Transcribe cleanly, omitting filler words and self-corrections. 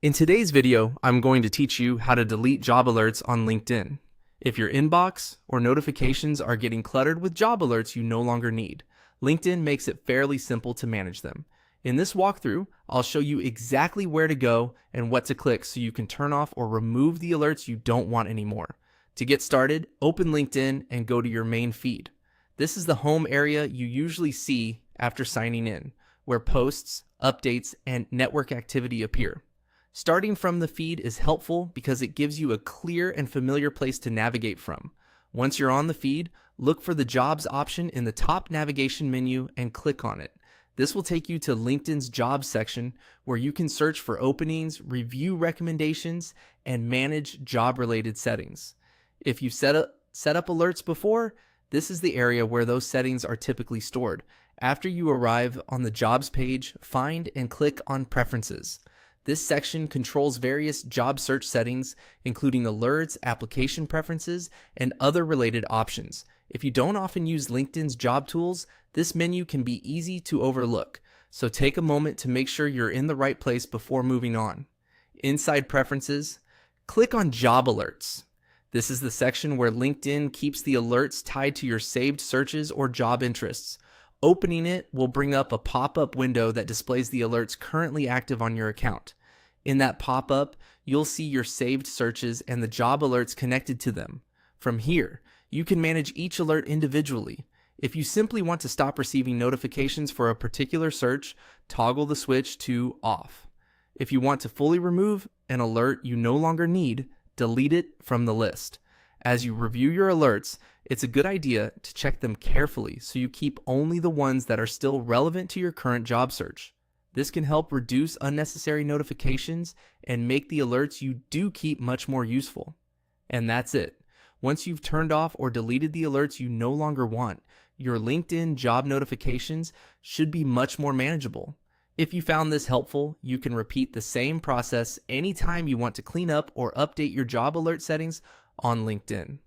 In today's video, I'm going to teach you how to delete job alerts on LinkedIn. If your inbox or notifications are getting cluttered with job alerts you no longer need, LinkedIn makes it fairly simple to manage them. In this walkthrough, I'll show you exactly where to go and what to click so you can turn off or remove the alerts you don't want anymore. To get started, open LinkedIn and go to your main feed. This is the home area you usually see after signing in, where posts, updates, and network activity appear. Starting from the feed is helpful because it gives you a clear and familiar place to navigate from. Once you're on the feed, look for the Jobs option in the top navigation menu and click on it. This will take you to LinkedIn's Jobs section where you can search for openings, review recommendations, and manage job-related settings. If you've set up alerts before, this is the area where those settings are typically stored. After you arrive on the Jobs page, find and click on Preferences. This section controls various job search settings, including alerts, application preferences, and other related options. If you don't often use LinkedIn's job tools, this menu can be easy to overlook, so take a moment to make sure you're in the right place before moving on. Inside Preferences, click on Job Alerts. This is the section where LinkedIn keeps the alerts tied to your saved searches or job interests. Opening it will bring up a pop-up window that displays the alerts currently active on your account. In that pop-up, you'll see your saved searches and the job alerts connected to them. From here, you can manage each alert individually. If you simply want to stop receiving notifications for a particular search, toggle the switch to off. If you want to fully remove an alert you no longer need, delete it from the list. As you review your alerts, it's a good idea to check them carefully so you keep only the ones that are still relevant to your current job search. This can help reduce unnecessary notifications and make the alerts you do keep much more useful. And that's it. Once you've turned off or deleted the alerts you no longer want, your LinkedIn job notifications should be much more manageable. If you found this helpful, you can repeat the same process anytime you want to clean up or update your job alert settings on LinkedIn.